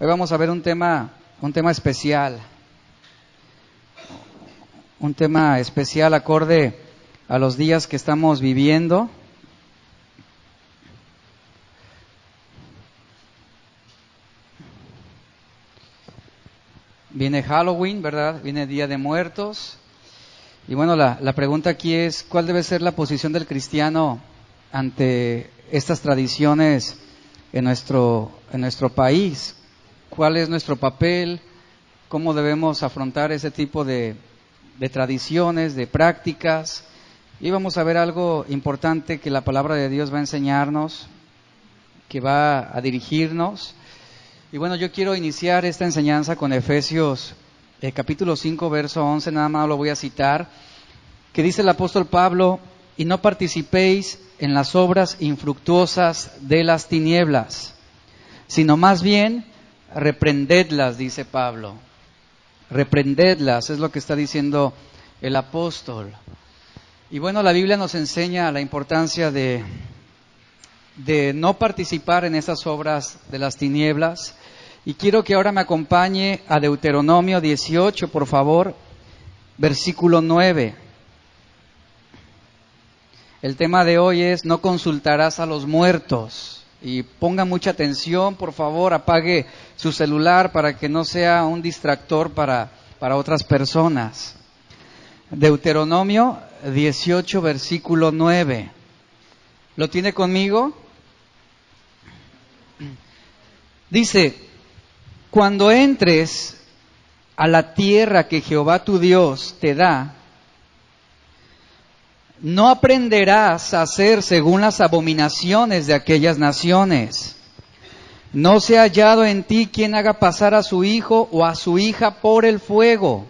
Hoy vamos a ver un tema especial. Un tema especial acorde a los días que estamos viviendo. Viene Halloween, ¿verdad? Viene Día de Muertos. Y bueno, la pregunta aquí es, ¿cuál debe ser la posición del cristiano ante estas tradiciones en nuestro país? ¿Cuál es nuestro papel? ¿Cómo debemos afrontar ese tipo de tradiciones, de prácticas? Y vamos a ver algo importante que la palabra de Dios va a enseñarnos, que va a dirigirnos. Y bueno, yo quiero iniciar esta enseñanza con Efesios capítulo 5, verso 11, nada más lo voy a citar, que dice el apóstol Pablo: y no participéis en las obras infructuosas de las tinieblas, sino más bien reprendedlas, dice Pablo. Reprendedlas, es lo que está diciendo el apóstol. Y bueno, la Biblia nos enseña la importancia de no participar en esas obras de las tinieblas. Y quiero que ahora me acompañe a Deuteronomio 18, por favor, versículo 9. El tema de hoy es: no consultarás a los muertos. Y ponga mucha atención, por favor, apague su celular para que no sea un distractor para otras personas. Deuteronomio 18, versículo 9. ¿Lo tiene conmigo? Dice: cuando entres a la tierra que Jehová tu Dios te da, no aprenderás a hacer según las abominaciones de aquellas naciones. No se ha hallado en ti quien haga pasar a su hijo o a su hija por el fuego,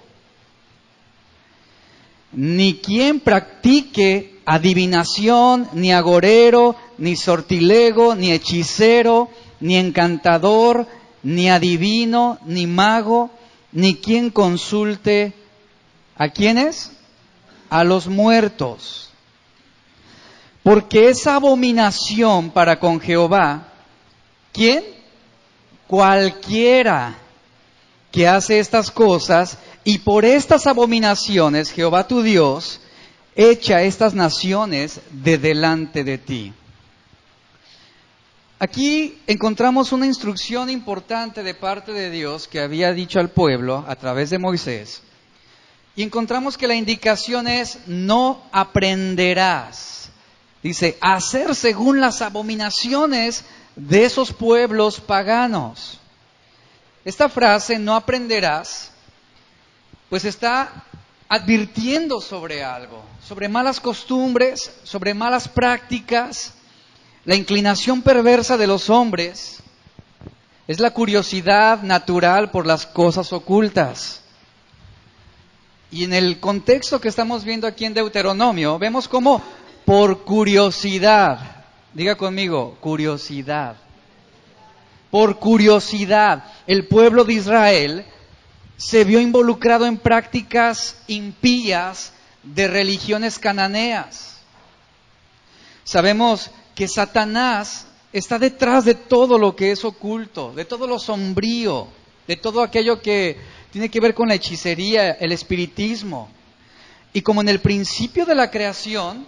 ni quien practique adivinación, ni agorero, ni sortilego, ni hechicero, ni encantador, ni adivino, ni mago, ni quien consulte. ¿A quiénes? A los muertos. Porque esa abominación para con Jehová, ¿quién? Cualquiera que hace estas cosas, y por estas abominaciones Jehová tu Dios echa estas naciones de delante de ti. Aquí encontramos una instrucción importante de parte de Dios que había dicho al pueblo a través de Moisés. Y encontramos que la indicación es: no aprenderás. Dice, hacer según las abominaciones de esos pueblos paganos. Esta frase, no aprenderás, pues está advirtiendo sobre algo, sobre malas costumbres, sobre malas prácticas. La inclinación perversa de los hombres es la curiosidad natural por las cosas ocultas. Y en el contexto que estamos viendo aquí en Deuteronomio, vemos cómo por curiosidad, diga conmigo, curiosidad. Por curiosidad, el pueblo de Israel se vio involucrado en prácticas impías de religiones cananeas. Sabemos que Satanás está detrás de todo lo que es oculto, de todo lo sombrío, de todo aquello que tiene que ver con la hechicería, el espiritismo. Y como en el principio de la creación,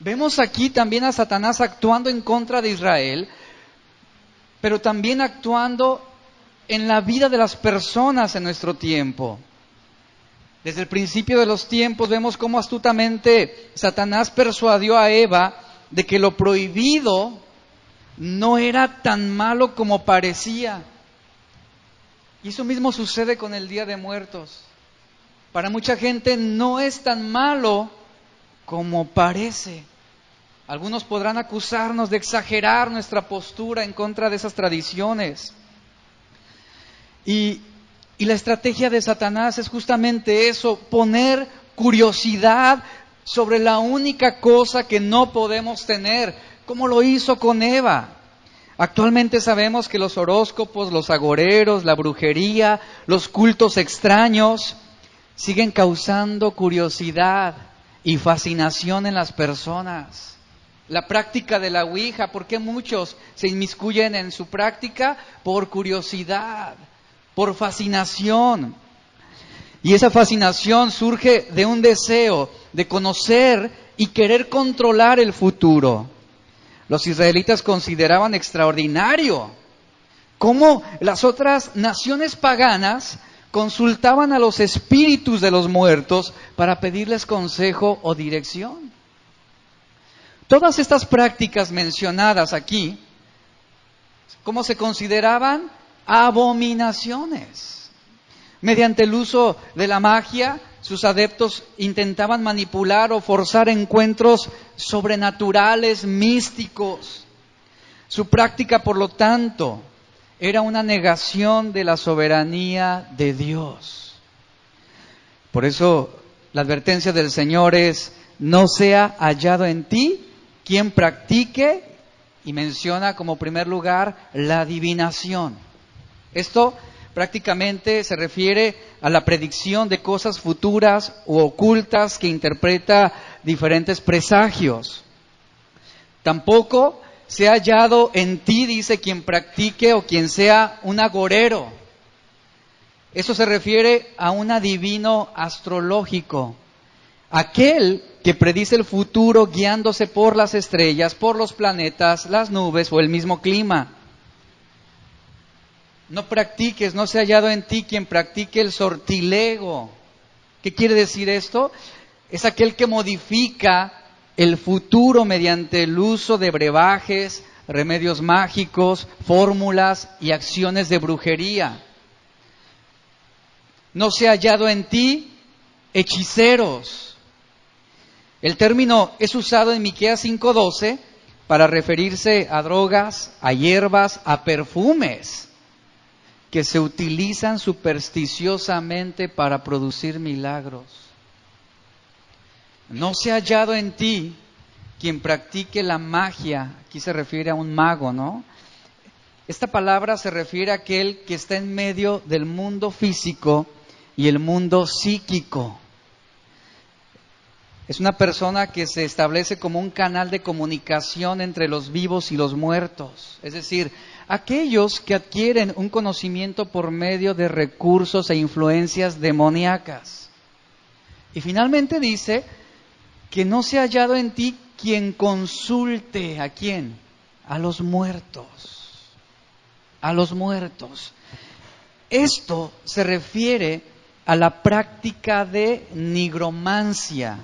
vemos aquí también a Satanás actuando en contra de Israel, pero también actuando en la vida de las personas en nuestro tiempo. Desde el principio de los tiempos vemos cómo astutamente Satanás persuadió a Eva de que lo prohibido no era tan malo como parecía. Y eso mismo sucede con el Día de Muertos. Para mucha gente no es tan malo como parece. Algunos podrán acusarnos de exagerar nuestra postura en contra de esas tradiciones. Y la estrategia de Satanás es justamente eso: poner curiosidad sobre la única cosa que no podemos tener, como lo hizo con Eva. Actualmente sabemos que los horóscopos, los agoreros, la brujería, los cultos extraños siguen causando curiosidad y fascinación en las personas. La práctica de la Ouija, ¿por qué muchos se inmiscuyen en su práctica? Por curiosidad, por fascinación. Y esa fascinación surge de un deseo de conocer y querer controlar el futuro. Los israelitas consideraban extraordinario cómo las otras naciones paganas consultaban a los espíritus de los muertos para pedirles consejo o dirección. Todas estas prácticas mencionadas aquí, ¿cómo se consideraban? Abominaciones. Mediante el uso de la magia, sus adeptos intentaban manipular o forzar encuentros sobrenaturales, místicos. Su práctica, por lo tanto, era una negación de la soberanía de Dios. Por eso, la advertencia del Señor es: no sea hallado en ti quien practique, y menciona como primer lugar la adivinación. Esto prácticamente se refiere a la predicción de cosas futuras u ocultas que interpreta diferentes presagios. Tampoco se ha hallado en ti, dice, quien practique o quien sea un agorero. Eso se refiere a un adivino astrológico, aquel que predice el futuro guiándose por las estrellas, por los planetas, las nubes o el mismo clima. No practiques, no se ha hallado en ti quien practique el sortilego. ¿Qué quiere decir esto? Es aquel que modifica el futuro mediante el uso de brebajes, remedios mágicos, fórmulas y acciones de brujería. No se ha hallado en ti hechiceros. El término es usado en Miqueas 5:12 para referirse a drogas, a hierbas, a perfumes que se utilizan supersticiosamente para producir milagros. No se ha hallado en ti quien practique la magia. Aquí se refiere a un mago, ¿no? Esta palabra se refiere a aquel que está en medio del mundo físico y el mundo psíquico. Es una persona que se establece como un canal de comunicación entre los vivos y los muertos. Es decir, aquellos que adquieren un conocimiento por medio de recursos e influencias demoníacas. Y finalmente dice que no se ha hallado en ti quien consulte. ¿A quién? A los muertos. A los muertos. Esto se refiere a la práctica de nigromancia,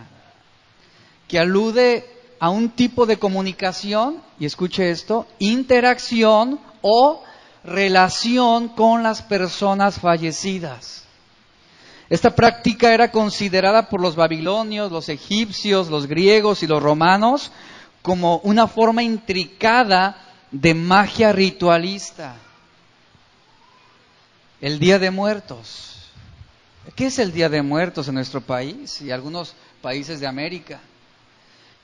que alude a un tipo de comunicación, y escuche esto, interacción o relación con las personas fallecidas. Esta práctica era considerada por los babilonios, los egipcios, los griegos y los romanos como una forma intricada de magia ritualista. El Día de Muertos. ¿Qué es el Día de Muertos en nuestro país y algunos países de América?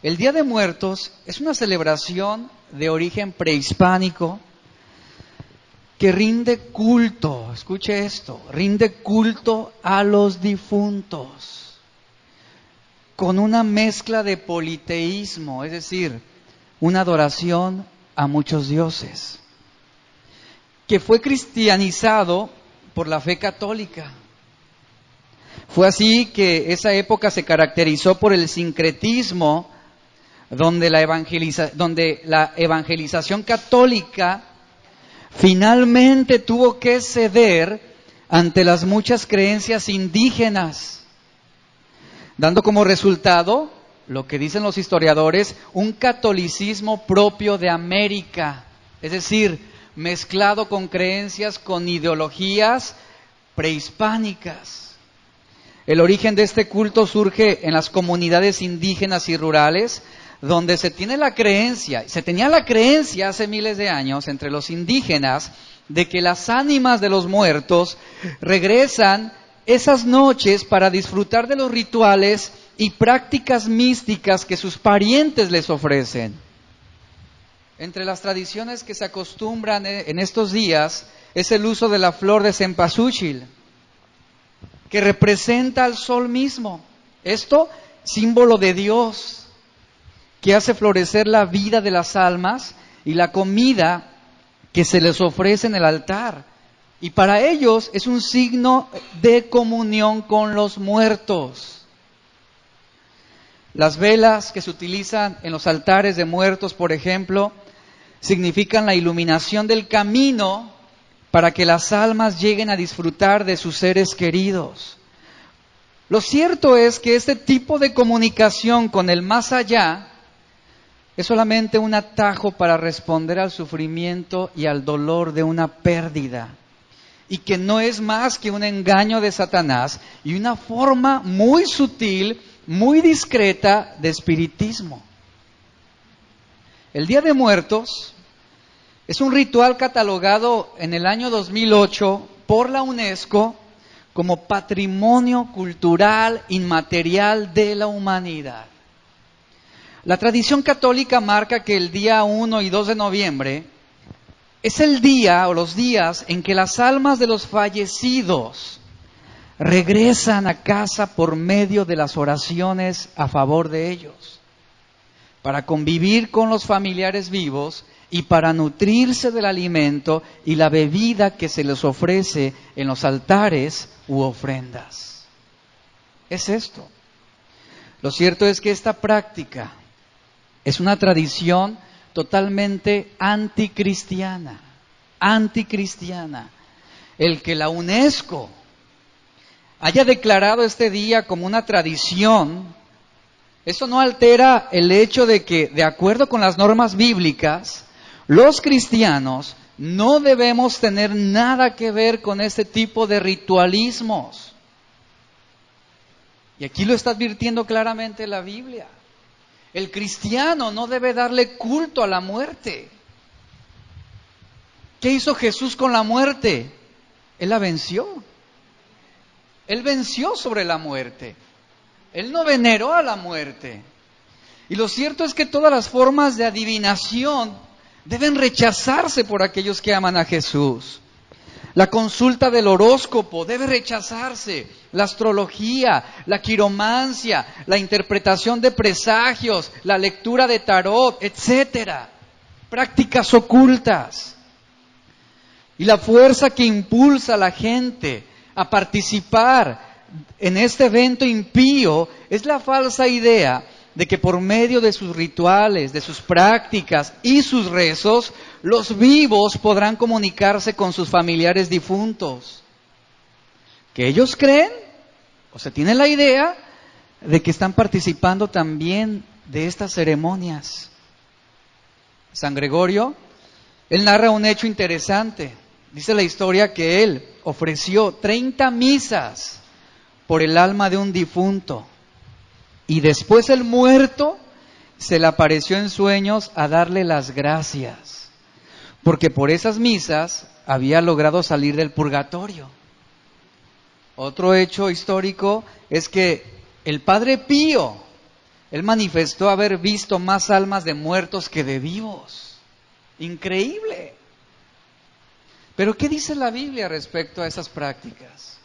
El Día de Muertos es una celebración de origen prehispánico que rinde culto, escuche esto, rinde culto a los difuntos con una mezcla de politeísmo, es decir, una adoración a muchos dioses, que fue cristianizado por la fe católica. Fue así que esa época se caracterizó por el sincretismo, donde la evangelización católica finalmente tuvo que ceder ante las muchas creencias indígenas, dando como resultado, lo que dicen los historiadores, un catolicismo propio de América, es decir, mezclado con creencias, con ideologías prehispánicas. El origen de este culto surge en las comunidades indígenas y rurales, donde se tenía la creencia hace miles de años entre los indígenas de que las ánimas de los muertos regresan esas noches para disfrutar de los rituales y prácticas místicas que sus parientes les ofrecen. Entre las tradiciones que se acostumbran en estos días es el uso de la flor de cempasúchil, que representa al sol mismo. Esto, símbolo de Dios, que hace florecer la vida de las almas y la comida que se les ofrece en el altar. Y para ellos es un signo de comunión con los muertos. Las velas que se utilizan en los altares de muertos, por ejemplo, significan la iluminación del camino para que las almas lleguen a disfrutar de sus seres queridos. Lo cierto es que este tipo de comunicación con el más allá es solamente un atajo para responder al sufrimiento y al dolor de una pérdida, y que no es más que un engaño de Satanás y una forma muy sutil, muy discreta de espiritismo. El Día de Muertos es un ritual catalogado en el año 2008 por la UNESCO como Patrimonio Cultural Inmaterial de la Humanidad. La tradición católica marca que el día 1 y 2 de noviembre es el día o los días en que las almas de los fallecidos regresan a casa por medio de las oraciones a favor de ellos, para convivir con los familiares vivos y para nutrirse del alimento y la bebida que se les ofrece en los altares u ofrendas. Es esto. Lo cierto es que esta práctica es una tradición totalmente anticristiana. El que la UNESCO haya declarado este día como una tradición, eso no altera el hecho de que, de acuerdo con las normas bíblicas, los cristianos no debemos tener nada que ver con este tipo de ritualismos. Y aquí lo está advirtiendo claramente la Biblia. El cristiano no debe darle culto a la muerte. ¿Qué hizo Jesús con la muerte? Él la venció. Él venció sobre la muerte. Él no veneró a la muerte. Y lo cierto es que todas las formas de adivinación deben rechazarse por aquellos que aman a Jesús. La consulta del horóscopo debe rechazarse. La astrología, la quiromancia, la interpretación de presagios, la lectura de tarot, etcétera. Prácticas ocultas. Y la fuerza que impulsa a la gente a participar en este evento impío es la falsa idea de que por medio de sus rituales, de sus prácticas y sus rezos, los vivos podrán comunicarse con sus familiares difuntos. Que ellos creen, o se tienen la idea, de que están participando también de estas ceremonias. San Gregorio, él narra un hecho interesante. Dice la historia que él ofreció 30 misas por el alma de un difunto. Y después el muerto se le apareció en sueños a darle las gracias, porque por esas misas había logrado salir del purgatorio. Otro hecho histórico es que el Padre Pío, él manifestó haber visto más almas de muertos que de vivos. Increíble. Pero ¿qué dice la Biblia respecto a esas prácticas?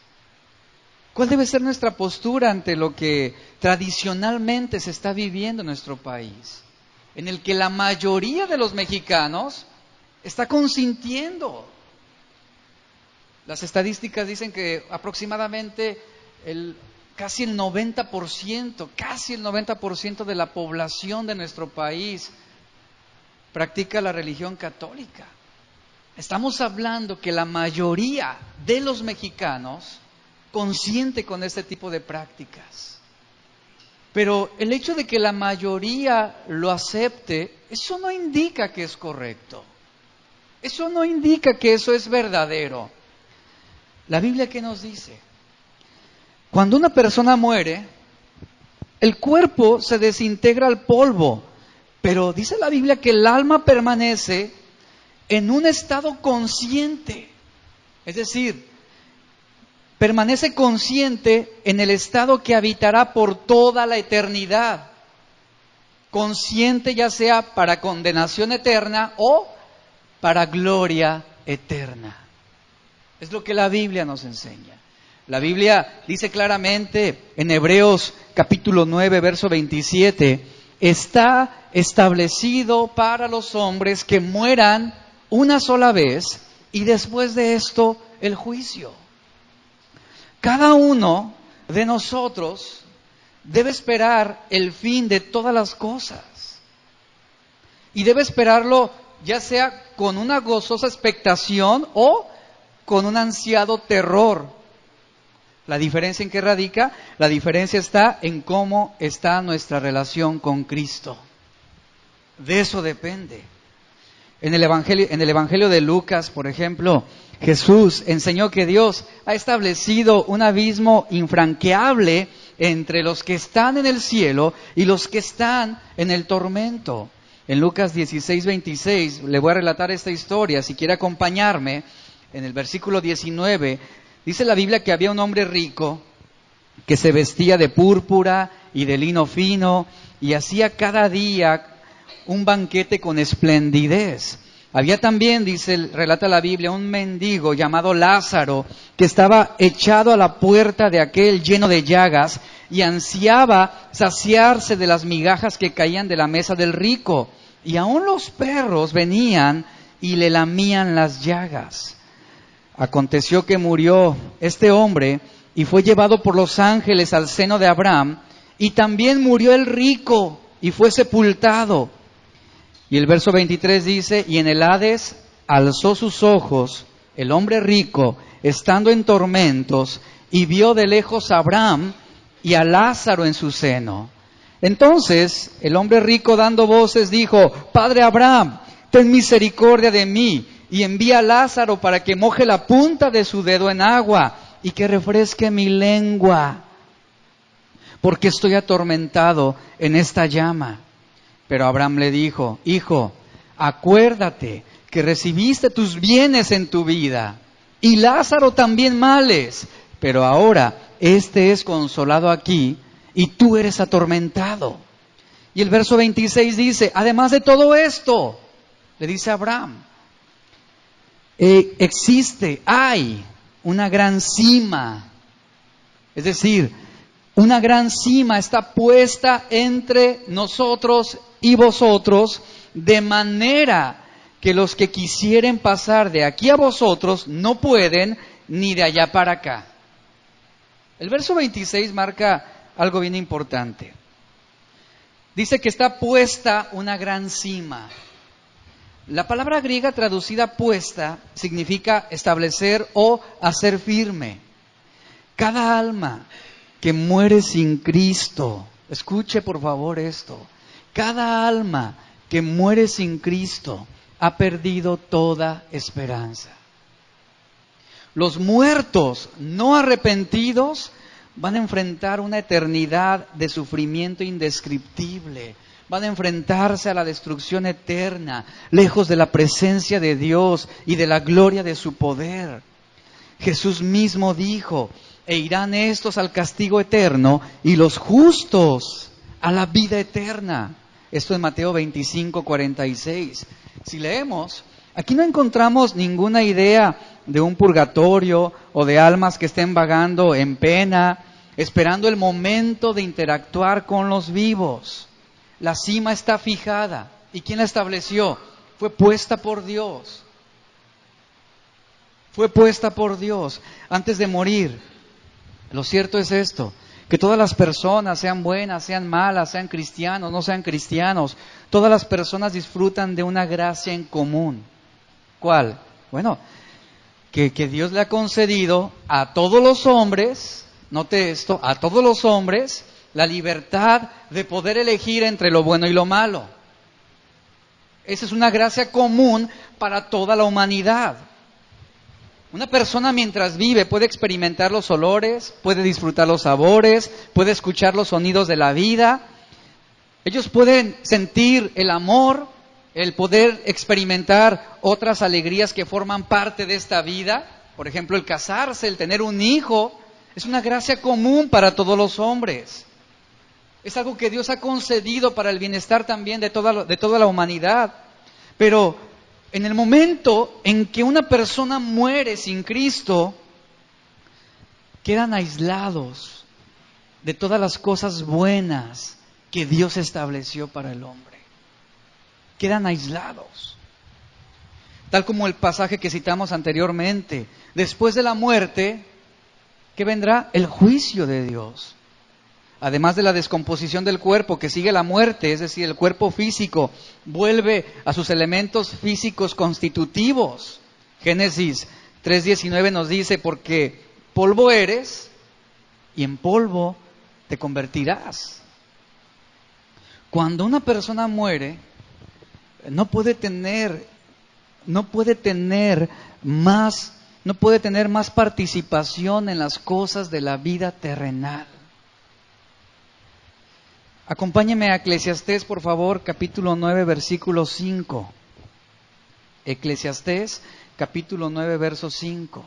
¿Cuál debe ser nuestra postura ante lo que tradicionalmente se está viviendo en nuestro país? En el que la mayoría de los mexicanos está consintiendo. Las estadísticas dicen que aproximadamente casi el 90% de la población de nuestro país practica la religión católica. Estamos hablando que la mayoría de los mexicanos consiente con este tipo de prácticas. Pero el hecho de que la mayoría lo acepte, eso no indica que es correcto. Eso no indica que eso es verdadero. La Biblia, ¿qué nos dice? Cuando una persona muere, el cuerpo se desintegra al polvo, pero dice la Biblia que el alma permanece en un estado consciente. Es decir, permanece consciente en el estado que habitará por toda la eternidad. Consciente ya sea para condenación eterna o para gloria eterna. Es lo que la Biblia nos enseña. La Biblia dice claramente en Hebreos capítulo 9, verso 27, está establecido para los hombres que mueran una sola vez y después de esto el juicio. Cada uno de nosotros debe esperar el fin de todas las cosas. Y debe esperarlo ya sea con una gozosa expectación o con un ansiado terror. ¿La diferencia en qué radica? La diferencia está en cómo está nuestra relación con Cristo. De eso depende. En el Evangelio de Lucas, por ejemplo, Jesús enseñó que Dios ha establecido un abismo infranqueable entre los que están en el cielo y los que están en el tormento. En Lucas 16:26, le voy a relatar esta historia, si quiere acompañarme. En el versículo 19, dice la Biblia que había un hombre rico que se vestía de púrpura y de lino fino y hacía cada día un banquete con esplendidez. Había también, relata la Biblia, un mendigo llamado Lázaro que estaba echado a la puerta de aquel lleno de llagas y ansiaba saciarse de las migajas que caían de la mesa del rico. Y aún los perros venían y le lamían las llagas. Aconteció que murió este hombre y fue llevado por los ángeles al seno de Abraham, y también murió el rico y fue sepultado. Y el verso 23 dice, y en el Hades alzó sus ojos el hombre rico, estando en tormentos, y vio de lejos a Abraham y a Lázaro en su seno. Entonces el hombre rico, dando voces, dijo, Padre Abraham, ten misericordia de mí, y envía a Lázaro para que moje la punta de su dedo en agua, y que refresque mi lengua, porque estoy atormentado en esta llama. Pero Abraham le dijo, Hijo, acuérdate que recibiste tus bienes en tu vida, y Lázaro también males, pero ahora este es consolado aquí, y tú eres atormentado. Y el verso 26 dice, además de todo esto, le dice Abraham, hay una gran cima, es decir, una gran cima está puesta entre nosotros y vosotros, de manera que los que quisieren pasar de aquí a vosotros no pueden, ni de allá para acá. El verso 26 marca algo bien importante. Dice que está puesta una gran cima. La palabra griega traducida puesta significa establecer o hacer firme. Cada alma que muere sin Cristo, escuche por favor esto, cada alma que muere sin Cristo ha perdido toda esperanza. Los muertos no arrepentidos van a enfrentar una eternidad de sufrimiento indescriptible. Van a enfrentarse a la destrucción eterna, lejos de la presencia de Dios y de la gloria de su poder. Jesús mismo dijo, e irán estos al castigo eterno y los justos a la vida eterna. Esto en Mateo 25:46. Si leemos, aquí no encontramos ninguna idea de un purgatorio o de almas que estén vagando en pena, esperando el momento de interactuar con los vivos. La cima está fijada. ¿Y quién la estableció? Fue puesta por Dios. Fue puesta por Dios antes de morir. Lo cierto es esto, que todas las personas, sean buenas, sean malas, sean cristianos, no sean cristianos, todas las personas disfrutan de una gracia en común. ¿Cuál? Bueno, que Dios le ha concedido a todos los hombres, note esto, a todos los hombres, la libertad de poder elegir entre lo bueno y lo malo. Esa es una gracia común para toda la humanidad. Una persona mientras vive puede experimentar los olores, puede disfrutar los sabores, puede escuchar los sonidos de la vida. Ellos pueden sentir el amor, el poder experimentar otras alegrías que forman parte de esta vida. Por ejemplo, el casarse, el tener un hijo, es una gracia común para todos los hombres. Es algo que Dios ha concedido para el bienestar también de toda la humanidad. Pero en el momento en que una persona muere sin Cristo, quedan aislados de todas las cosas buenas que Dios estableció para el hombre. Quedan aislados. Tal como el pasaje que citamos anteriormente. Después de la muerte, ¿qué vendrá? El juicio de Dios. Además de la descomposición del cuerpo, que sigue la muerte, es decir, el cuerpo físico vuelve a sus elementos físicos constitutivos. Génesis 3:19 nos dice, porque polvo eres y en polvo te convertirás. Cuando una persona muere, no puede tener más participación en las cosas de la vida terrenal. Acompáñeme a Eclesiastés, por favor, capítulo 9, versículo 5. Eclesiastés, capítulo 9, verso 5.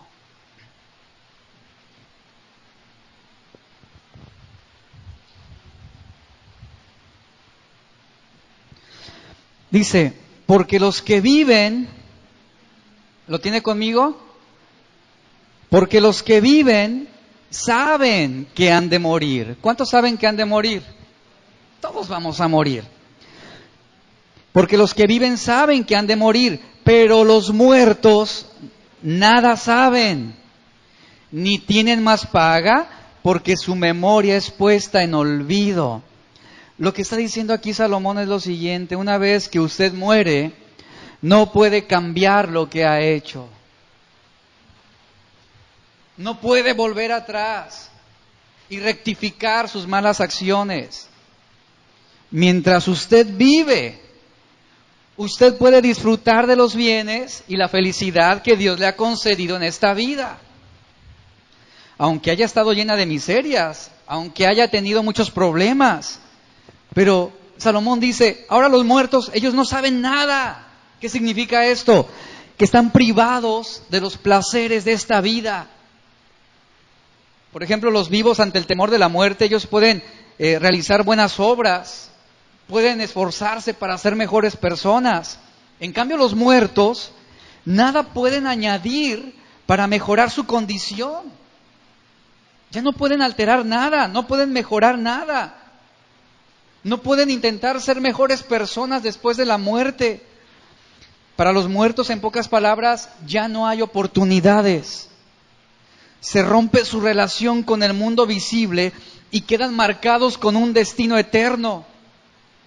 Dice, porque los que viven, ¿lo tiene conmigo? Porque los que viven saben que han de morir. ¿Cuántos saben que han de morir? Todos vamos a morir. Porque los que viven saben que han de morir, pero los muertos nada saben, ni tienen más paga, porque su memoria es puesta en olvido. Lo que está diciendo aquí Salomón es lo siguiente: una vez que usted muere, no puede cambiar lo que ha hecho. No puede volver atrás y rectificar sus malas acciones. Mientras usted vive, usted puede disfrutar de los bienes y la felicidad que Dios le ha concedido en esta vida. Aunque haya estado llena de miserias, aunque haya tenido muchos problemas. Pero Salomón dice, ahora los muertos, ellos no saben nada. ¿Qué significa esto? Que están privados de los placeres de esta vida. Por ejemplo, los vivos ante el temor de la muerte, ellos pueden realizar buenas obras, pueden esforzarse para ser mejores personas. En cambio, los muertos nada pueden añadir para mejorar su condición. Ya no pueden alterar nada, no pueden mejorar nada. No pueden intentar ser mejores personas después de la muerte. Para los muertos, en pocas palabras, ya no hay oportunidades. Se rompe su relación con el mundo visible y quedan marcados con un destino eterno.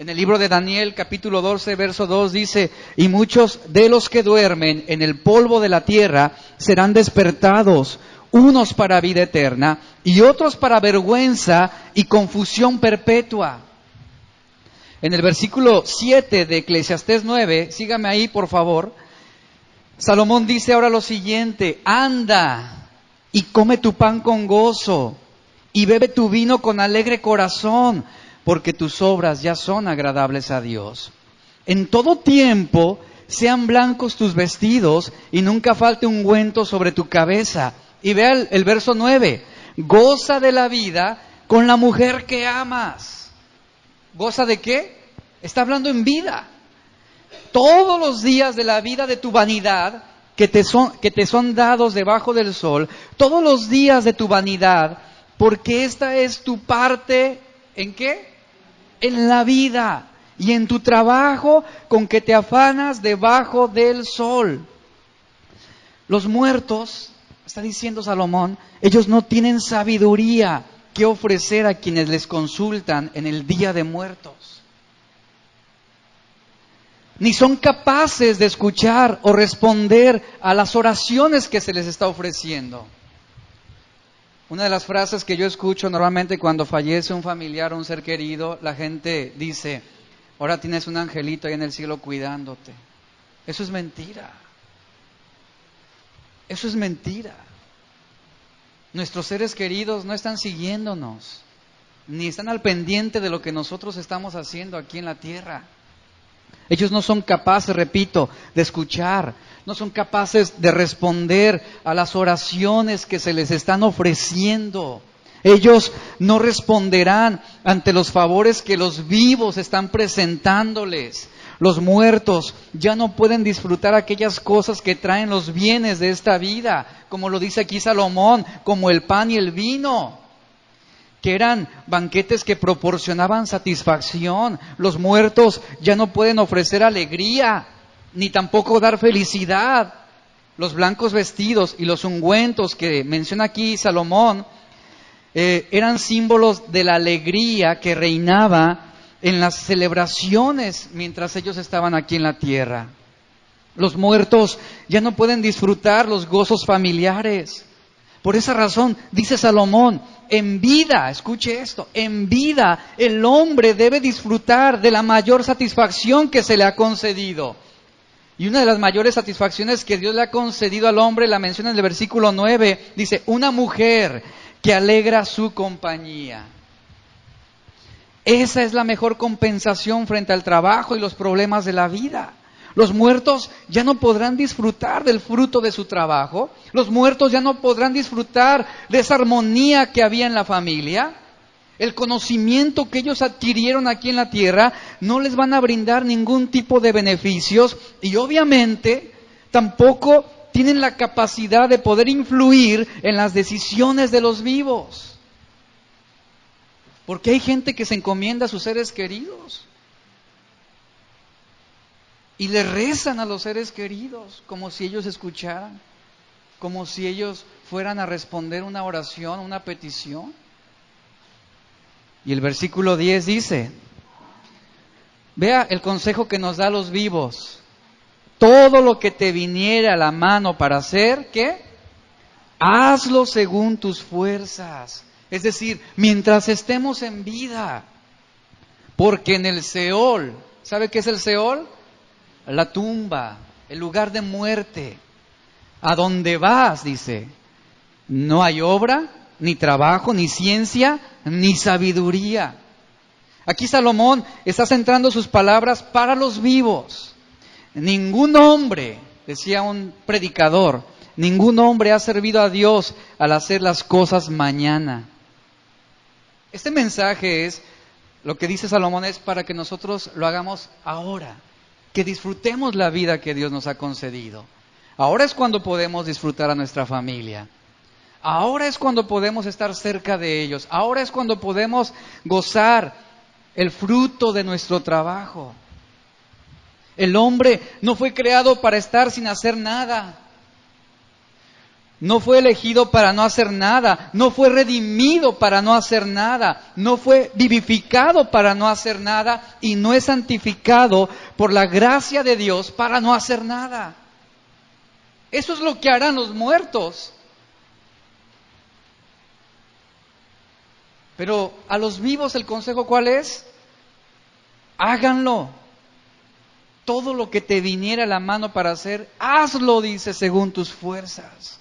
En el libro de Daniel, capítulo 12, verso 2, dice, y muchos de los que duermen en el polvo de la tierra serán despertados, unos para vida eterna y otros para vergüenza y confusión perpetua. En el versículo 7 de Eclesiastés 9, sígame ahí por favor, Salomón dice ahora lo siguiente, anda y come tu pan con gozo y bebe tu vino con alegre corazón, porque tus obras ya son agradables a Dios. En todo tiempo sean blancos tus vestidos y nunca falte ungüento sobre tu cabeza. Y vea el verso 9, goza de la vida con la mujer que amas. ¿Goza de qué? Está hablando en vida. Todos los días de la vida de tu vanidad que te son dados debajo del sol, todos los días de tu vanidad, porque esta es tu parte, ¿en qué? En la vida y en tu trabajo con que te afanas debajo del sol. Los muertos, está diciendo Salomón, ellos no tienen sabiduría que ofrecer a quienes les consultan en el día de muertos. Ni son capaces de escuchar o responder a las oraciones que se les está ofreciendo. Una de las frases que yo escucho normalmente cuando fallece un familiar o un ser querido, la gente dice, ahora tienes un angelito ahí en el cielo cuidándote. Eso es mentira. Eso es mentira. Nuestros seres queridos no están siguiéndonos, ni están al pendiente de lo que nosotros estamos haciendo aquí en la tierra. Ellos no son capaces, repito, de escuchar, no son capaces de responder a las oraciones que se les están ofreciendo. Ellos no responderán ante los favores que los vivos están presentándoles. Los muertos ya no pueden disfrutar aquellas cosas que traen los bienes de esta vida, como lo dice aquí Salomón, como el pan y el vino. que eran banquetes que proporcionaban satisfacción. Los muertos ya no pueden ofrecer alegría, ni tampoco dar felicidad. Los blancos vestidos y los ungüentos que menciona aquí Salomón eran símbolos de la alegría que reinaba en las celebraciones mientras ellos estaban aquí en la tierra. Los muertos ya no pueden disfrutar los gozos familiares. Por esa razón, dice Salomón, en vida, escuche esto, en vida el hombre debe disfrutar de la mayor satisfacción que se le ha concedido. Y una de las mayores satisfacciones que Dios le ha concedido al hombre, la menciona en el versículo 9, dice, una mujer que alegra su compañía. Esa es la mejor compensación frente al trabajo y los problemas de la vida. Los muertos ya no podrán disfrutar del fruto de su trabajo. Los muertos ya no podrán disfrutar de esa armonía que había en la familia. El conocimiento que ellos adquirieron aquí en la tierra no les van a brindar ningún tipo de beneficios y obviamente tampoco tienen la capacidad de poder influir en las decisiones de los vivos. Porque hay gente que se encomienda a sus seres queridos y le rezan a los seres queridos como si ellos escucharan, como si ellos fueran a responder una oración, una petición. Y el versículo 10 dice, vea el consejo que nos da a los vivos. Todo lo que te viniera a la mano para hacer, ¿qué? Hazlo según tus fuerzas. Es decir, mientras estemos en vida. Porque en el Seol, ¿sabe qué es el Seol? La tumba, el lugar de muerte. A donde vas, dice, no hay obra, ni trabajo, ni ciencia, ni sabiduría. Aquí Salomón está centrando sus palabras para los vivos. Ningún hombre, decía un predicador, ningún hombre ha servido a Dios al hacer las cosas mañana. Este mensaje es, lo que dice Salomón es para que nosotros lo hagamos ahora, que disfrutemos la vida que Dios nos ha concedido. Ahora es cuando podemos disfrutar a nuestra familia. Ahora es cuando podemos estar cerca de ellos. Ahora es cuando podemos gozar el fruto de nuestro trabajo. El hombre no fue creado para estar sin hacer nada. No fue elegido para no hacer nada. No fue redimido para no hacer nada. No fue vivificado para no hacer nada. Y no es santificado por la gracia de Dios para no hacer nada. Eso es lo que harán los muertos. Pero a los vivos el consejo, ¿cuál es? Háganlo. Todo lo que te viniera a la mano para hacer, hazlo, dice, según tus fuerzas.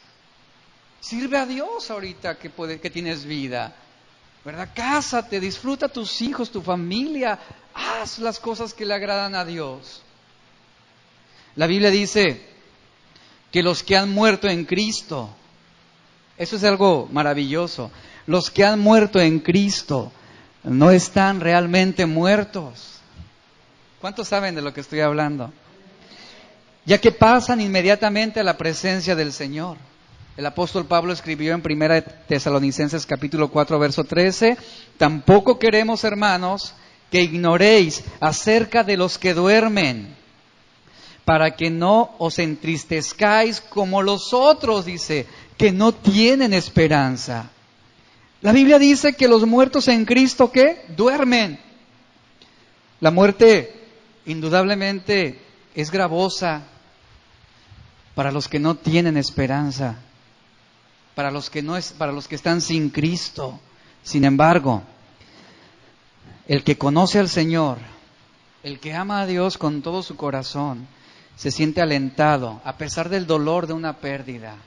Sirve a Dios ahorita que tienes vida, ¿verdad? Cásate, disfruta a tus hijos, tu familia, haz las cosas que le agradan a Dios. La Biblia dice que los que han muerto en Cristo, eso es algo maravilloso, los que han muerto en Cristo no están realmente muertos. ¿Cuántos saben de lo que estoy hablando? Ya que pasan inmediatamente a la presencia del Señor. El apóstol Pablo escribió en 1 Tesalonicenses capítulo 4, verso 13, tampoco queremos, hermanos, que ignoréis acerca de los que duermen, para que no os entristezcáis como los otros, dice, que no tienen esperanza. La Biblia dice que los muertos en Cristo, ¿qué? Duermen. La muerte indudablemente es gravosa para los que no tienen esperanza, para los que están sin Cristo. Sin embargo, el que conoce al Señor, el que ama a Dios con todo su corazón, se siente alentado a pesar del dolor de una pérdida.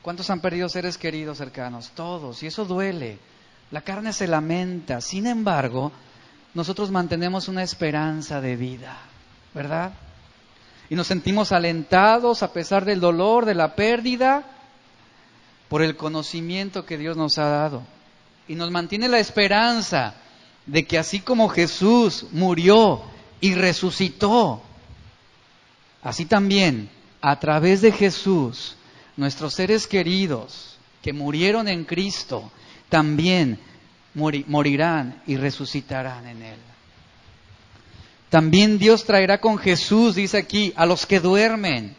¿Cuántos han perdido seres queridos cercanos? Todos, y eso duele. La carne se lamenta. Sin embargo, nosotros mantenemos una esperanza de vida, ¿verdad? Y nos sentimos alentados a pesar del dolor, de la pérdida, por el conocimiento que Dios nos ha dado. Y nos mantiene la esperanza de que así como Jesús murió y resucitó, así también, a través de Jesús, nuestros seres queridos que murieron en Cristo, también morirán y resucitarán en Él. También Dios traerá con Jesús, dice aquí, a los que duermen.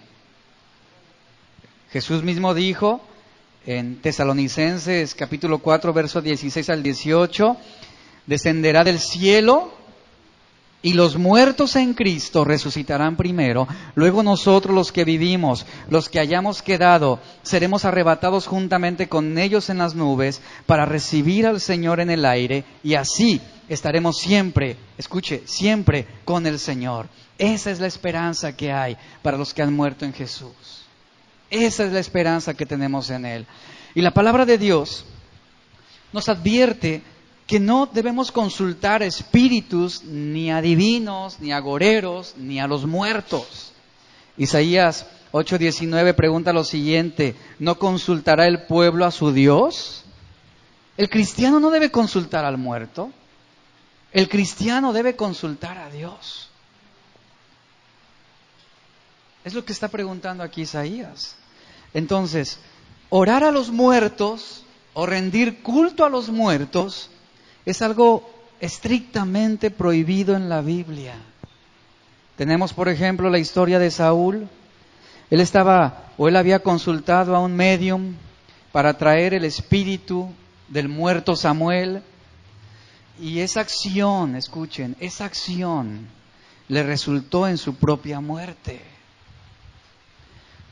Jesús mismo dijo en Tesalonicenses capítulo 4, versos 16 al 18, descenderá del cielo y los muertos en Cristo resucitarán primero. Luego nosotros los que vivimos, los que hayamos quedado, seremos arrebatados juntamente con ellos en las nubes para recibir al Señor en el aire y así estaremos siempre, escuche, siempre con el Señor. Esa es la esperanza que hay para los que han muerto en Jesús. Esa es la esperanza que tenemos en Él. Y la palabra de Dios nos advierte que no debemos consultar espíritus, ni adivinos, ni agoreros, ni a los muertos. Isaías 8:19 pregunta lo siguiente: ¿no consultará el pueblo a su Dios? El cristiano no debe consultar al muerto. El cristiano debe consultar a Dios. Es lo que está preguntando aquí Isaías. Entonces, orar a los muertos o rendir culto a los muertos es algo estrictamente prohibido en la Biblia. Tenemos, por ejemplo, la historia de Saúl. Él había consultado a un medium para traer el espíritu del muerto Samuel. Y esa acción, escuchen, esa acción le resultó en su propia muerte.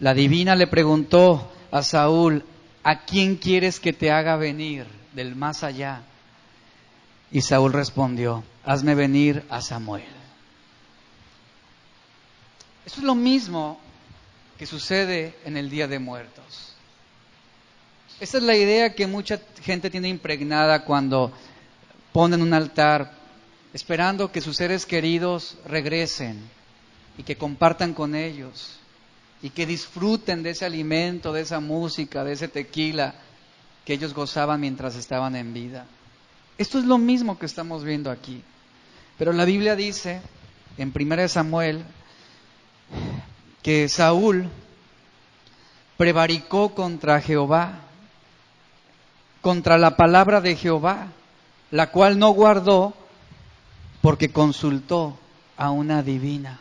La divina le preguntó a Saúl: ¿a quién quieres que te haga venir del más allá? Y Saúl respondió: hazme venir a Samuel. Eso es lo mismo que sucede en el Día de Muertos. Esa es la idea que mucha gente tiene impregnada cuando ponen un altar esperando que sus seres queridos regresen y que compartan con ellos y que disfruten de ese alimento, de esa música, de ese tequila que ellos gozaban mientras estaban en vida. Esto es lo mismo que estamos viendo aquí. Pero la Biblia dice en 1 Samuel que Saúl prevaricó contra Jehová, contra la palabra de Jehová, la cual no guardó porque consultó a una divina.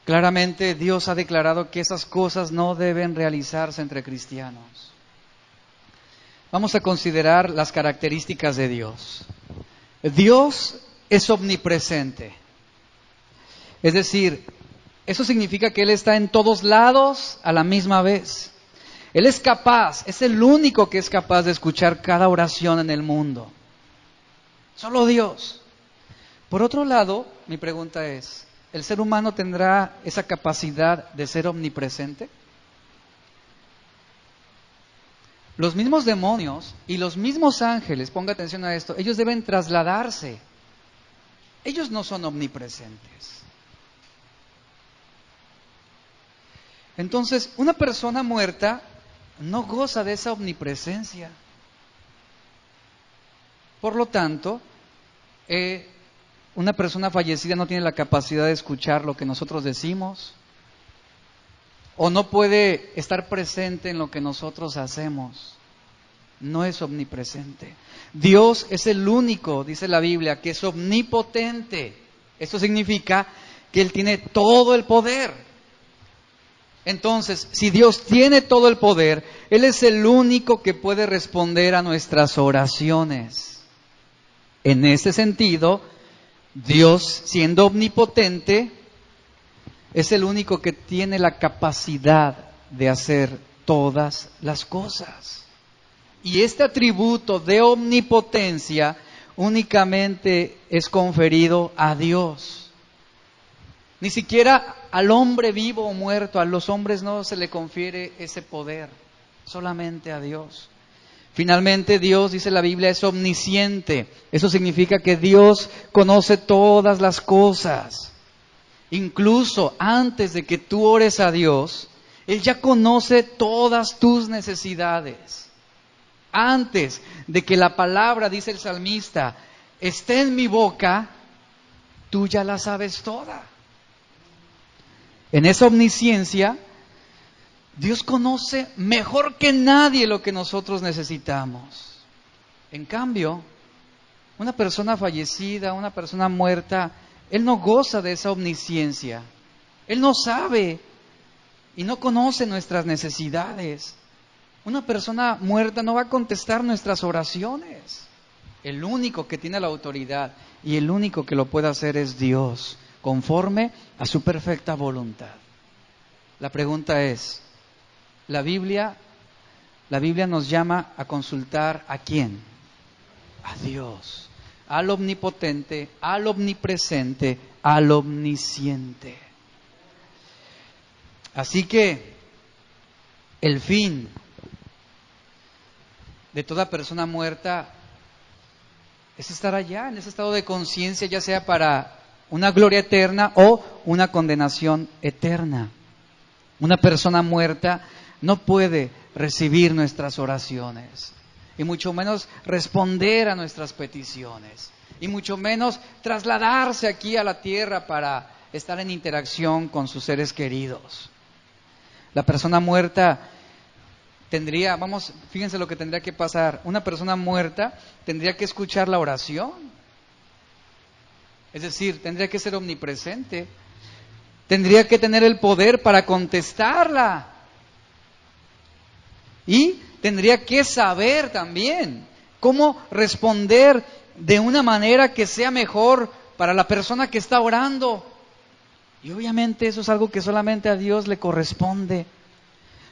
Claramente Dios ha declarado que esas cosas no deben realizarse entre cristianos. Vamos a considerar las características de Dios. Dios es omnipresente. Es decir, eso significa que Él está en todos lados a la misma vez. Él es capaz, es el único que es capaz de escuchar cada oración en el mundo. Solo Dios. Por otro lado, mi pregunta es: ¿el ser humano tendrá esa capacidad de ser omnipresente? Los mismos demonios y los mismos ángeles, ponga atención a esto, ellos deben trasladarse. Ellos no son omnipresentes. Entonces, una persona muerta no goza de esa omnipresencia. Por lo tanto, una persona fallecida no tiene la capacidad de escuchar lo que nosotros decimos, o no puede estar presente en lo que nosotros hacemos. No es omnipresente. Dios es el único, dice la Biblia, que es omnipotente. Esto significa que Él tiene todo el poder. Entonces, si Dios tiene todo el poder, Él es el único que puede responder a nuestras oraciones. En ese sentido, Dios, siendo omnipotente, es el único que tiene la capacidad de hacer todas las cosas. Y este atributo de omnipotencia únicamente es conferido a Dios. Ni siquiera al hombre vivo o muerto, a los hombres no se le confiere ese poder, solamente a Dios. Finalmente, Dios, dice la Biblia, es omnisciente. Eso significa que Dios conoce todas las cosas. Incluso antes de que tú ores a Dios, Él ya conoce todas tus necesidades. Antes de que la palabra, dice el salmista, esté en mi boca, tú ya la sabes toda. En esa omnisciencia, Dios conoce mejor que nadie lo que nosotros necesitamos. En cambio, una persona fallecida, una persona muerta, Él no goza de esa omnisciencia. Él no sabe y no conoce nuestras necesidades. Una persona muerta no va a contestar nuestras oraciones. El único que tiene la autoridad y el único que lo puede hacer es Dios, conforme a su perfecta voluntad. La pregunta es, ¿la Biblia nos llama a consultar a quién? A Dios, al omnipotente, al omnipresente, al omnisciente. Así que el fin de toda persona muerta es estar allá, en ese estado de conciencia, ya sea para una gloria eterna o una condenación eterna. Una persona muerta no puede recibir nuestras oraciones, y mucho menos responder a nuestras peticiones, y mucho menos trasladarse aquí a la tierra para estar en interacción con sus seres queridos. La persona muerta tendría, fíjense lo que tendría que pasar. Una persona muerta tendría que escuchar la oración. Es decir, tendría que ser omnipresente. Tendría que tener el poder para contestarla. Y tendría que saber también cómo responder de una manera que sea mejor para la persona que está orando. Y obviamente eso es algo que solamente a Dios le corresponde,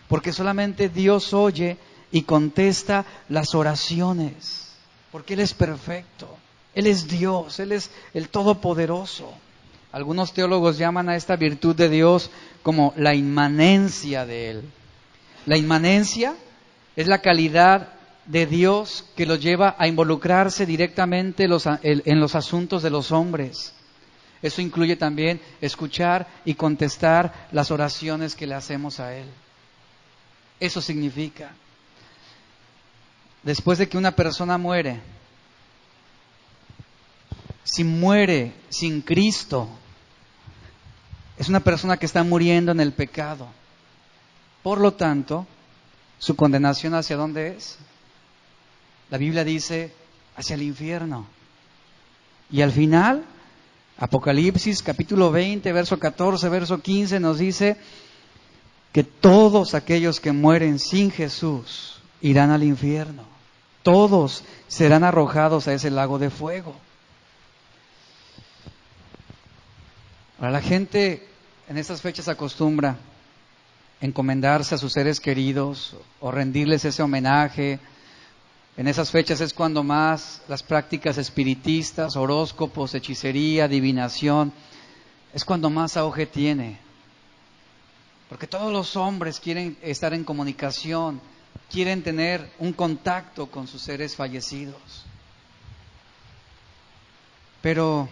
porque solamente Dios oye y contesta las oraciones, porque Él es perfecto, Él es Dios, Él es el Todopoderoso. Algunos teólogos llaman a esta virtud de Dios como la inmanencia de Él. La inmanencia es la calidad de Dios que lo lleva a involucrarse directamente en los asuntos de los hombres. Eso incluye también escuchar y contestar las oraciones que le hacemos a Él. Eso significa, después de que una persona muere, si muere sin Cristo, es una persona que está muriendo en el pecado. Por lo tanto, su condenación, ¿hacia dónde es? La Biblia dice, hacia el infierno. Y al final, Apocalipsis capítulo 20, verso 14, verso 15 nos dice que todos aquellos que mueren sin Jesús irán al infierno. Todos serán arrojados a ese lago de fuego. Ahora, la gente en estas fechas acostumbra encomendarse a sus seres queridos o rendirles ese homenaje. En esas fechas es cuando más las prácticas espiritistas, horóscopos, hechicería, adivinación, es cuando más auge tiene. Porque todos los hombres quieren estar en comunicación, quieren tener un contacto con sus seres fallecidos. Pero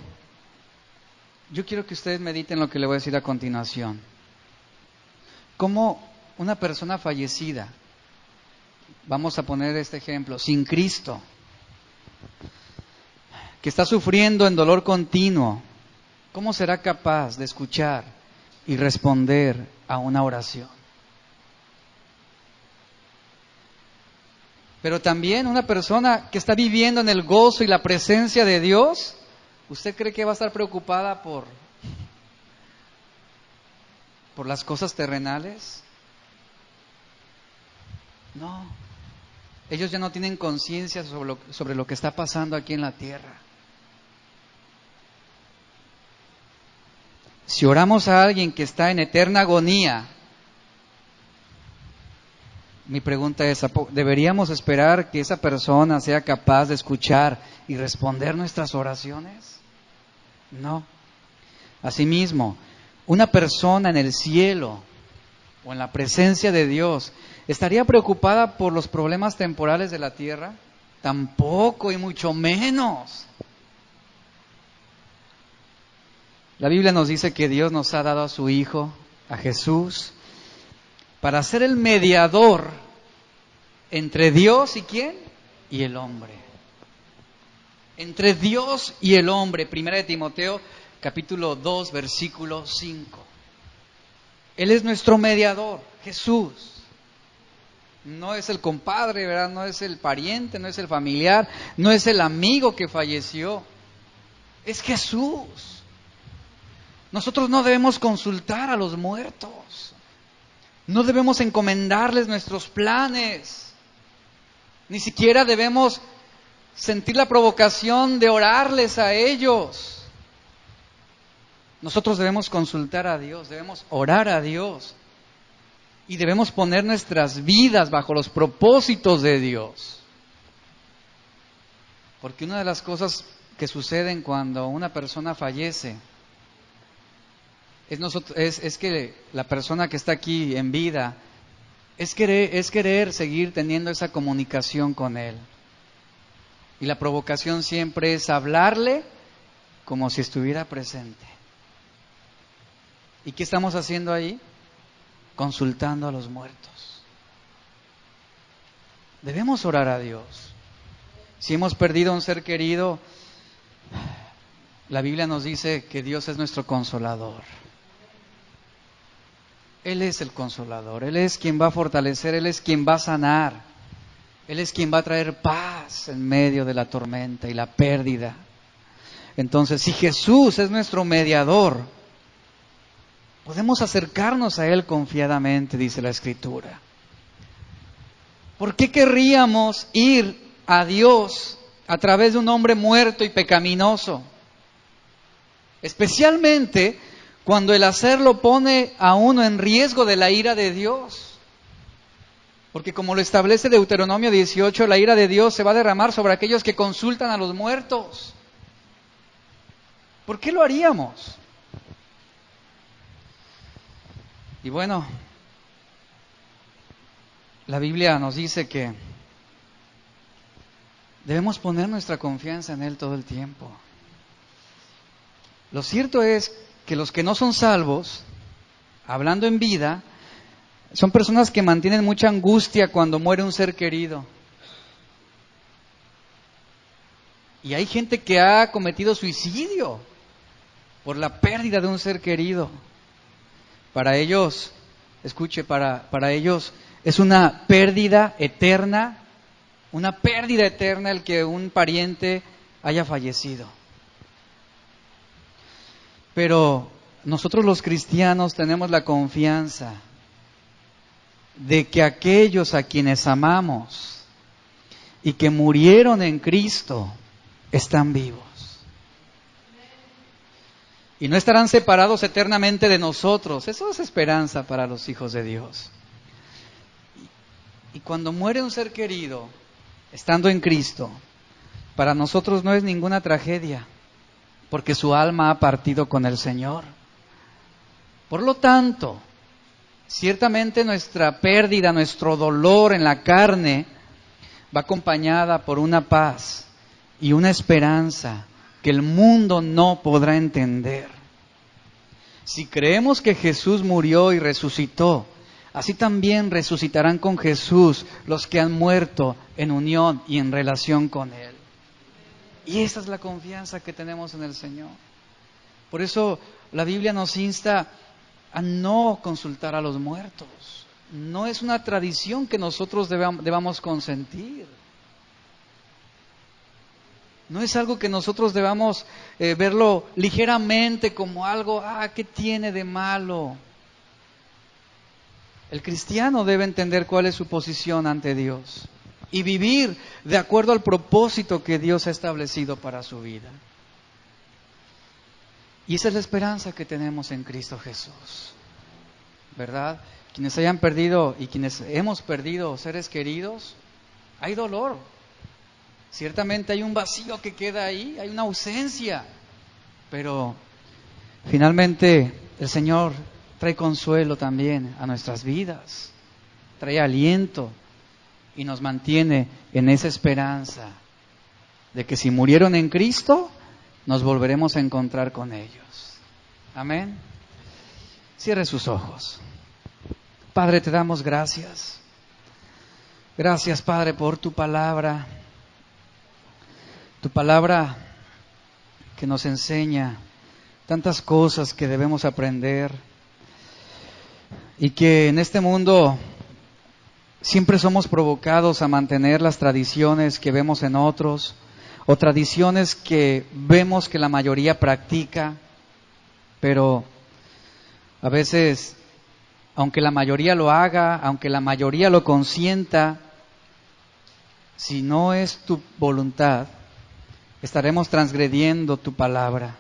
yo quiero que ustedes mediten lo que le voy a decir a continuación. ¿Cómo una persona fallecida, vamos a poner este ejemplo, sin Cristo, que está sufriendo en dolor continuo, cómo será capaz de escuchar y responder a una oración? Pero también una persona que está viviendo en el gozo y la presencia de Dios, ¿usted cree que va a estar preocupada por las cosas terrenales? No. Ellos ya no tienen conciencia sobre lo que está pasando aquí en la tierra. Si oramos a alguien que está en eterna agonía, mi pregunta es, ¿deberíamos esperar que esa persona sea capaz de escuchar y responder nuestras oraciones? No. Asimismo, una persona en el cielo o en la presencia de Dios, ¿estaría preocupada por los problemas temporales de la tierra? Tampoco, y mucho menos. La Biblia nos dice que Dios nos ha dado a su Hijo, a Jesús, para ser el mediador entre Dios y ¿quién? Y el hombre. Entre Dios y el hombre. Primera de Timoteo, capítulo 2, versículo 5. Él es nuestro mediador, Jesús. No es el compadre, ¿verdad? No es el pariente, no es el familiar, no es el amigo que falleció. Es Jesús. Nosotros no debemos consultar a los muertos. No debemos encomendarles nuestros planes. Ni siquiera debemos sentir la provocación de orarles a ellos. Nosotros debemos consultar a Dios, debemos orar a Dios. Y debemos poner nuestras vidas bajo los propósitos de Dios. Porque una de las cosas que suceden cuando una persona fallece es que la persona que está aquí en vida es querer seguir teniendo esa comunicación con Él. Y la provocación siempre es hablarle como si estuviera presente. ¿Y qué estamos haciendo ahí? Consultando a los muertos. Debemos orar a Dios. Si hemos perdido a un ser querido, la Biblia nos dice que Dios es nuestro consolador. Él es el consolador, Él es quien va a fortalecer, Él es quien va a sanar, Él es quien va a traer paz en medio de la tormenta y la pérdida. Entonces, si Jesús es nuestro mediador, podemos acercarnos a Él confiadamente, dice la Escritura. ¿Por qué querríamos ir a Dios a través de un hombre muerto y pecaminoso? Especialmente cuando el hacerlo pone a uno en riesgo de la ira de Dios. Porque como lo establece Deuteronomio 18, la ira de Dios se va a derramar sobre aquellos que consultan a los muertos. ¿Por qué lo haríamos? Y bueno, la Biblia nos dice que debemos poner nuestra confianza en Él todo el tiempo. Lo cierto es que los que no son salvos, hablando en vida, son personas que mantienen mucha angustia cuando muere un ser querido. Y hay gente que ha cometido suicidio por la pérdida de un ser querido. Para ellos, escuche, para ellos es una pérdida eterna el que un pariente haya fallecido. Pero nosotros los cristianos tenemos la confianza de que aquellos a quienes amamos y que murieron en Cristo están vivos. Y no estarán separados eternamente de nosotros. Eso es esperanza para los hijos de Dios. Y cuando muere un ser querido, estando en Cristo, para nosotros no es ninguna tragedia, porque su alma ha partido con el Señor. Por lo tanto, ciertamente nuestra pérdida, nuestro dolor en la carne, va acompañada por una paz y una esperanza que el mundo no podrá entender. Si creemos que Jesús murió y resucitó, así también resucitarán con Jesús los que han muerto en unión y en relación con Él. Y esa es la confianza que tenemos en el Señor. Por eso la Biblia nos insta a no consultar a los muertos. No es una tradición que nosotros debamos consentir. No es algo que nosotros debamos verlo ligeramente como algo, ¿qué tiene de malo? El cristiano debe entender cuál es su posición ante Dios y vivir de acuerdo al propósito que Dios ha establecido para su vida. Y esa es la esperanza que tenemos en Cristo Jesús, ¿verdad? Quienes hayan perdido y quienes hemos perdido seres queridos, hay dolor. Ciertamente hay un vacío que queda ahí, hay una ausencia, pero finalmente el Señor trae consuelo también a nuestras vidas, trae aliento y nos mantiene en esa esperanza de que si murieron en Cristo, nos volveremos a encontrar con ellos. Amén. Cierre sus ojos. Padre, te damos gracias. Gracias, Padre, por tu palabra. Tu palabra que nos enseña tantas cosas que debemos aprender. y que en este mundo siempre somos provocados a mantener las tradiciones que vemos en otros o tradiciones que vemos que la mayoría practica, pero a veces, aunque la mayoría lo haga, aunque la mayoría lo consienta, si no es tu voluntad, estaremos transgrediendo tu palabra.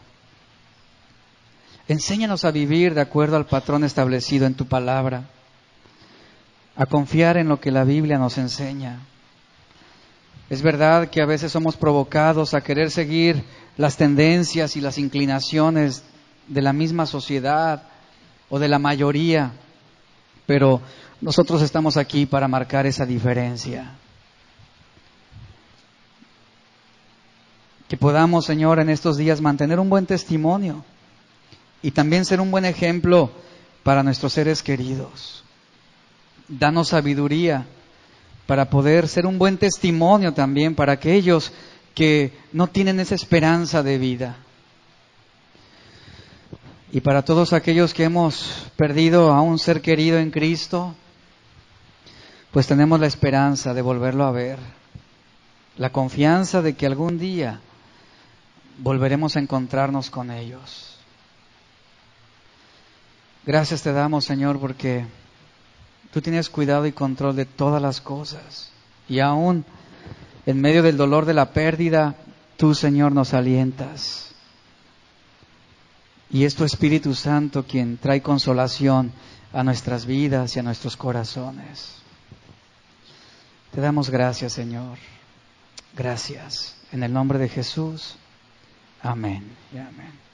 Enséñanos a vivir de acuerdo al patrón establecido en tu palabra, a confiar en lo que la Biblia nos enseña. Es verdad que a veces somos provocados a querer seguir las tendencias y las inclinaciones de la misma sociedad o de la mayoría, pero nosotros estamos aquí para marcar esa diferencia. Que podamos, Señor, en estos días mantener un buen testimonio y también ser un buen ejemplo para nuestros seres queridos. Danos sabiduría para poder ser un buen testimonio también para aquellos que no tienen esa esperanza de vida. Y para todos aquellos que hemos perdido a un ser querido en Cristo, pues tenemos la esperanza de volverlo a ver, la confianza de que algún día volveremos a encontrarnos con ellos. Gracias te damos, Señor, porque tú tienes cuidado y control de todas las cosas. Y aún en medio del dolor de la pérdida, tú, Señor, nos alientas. Y es tu Espíritu Santo quien trae consolación a nuestras vidas y a nuestros corazones. Te damos gracias, Señor. Gracias. En el nombre de Jesús. Amén y amén.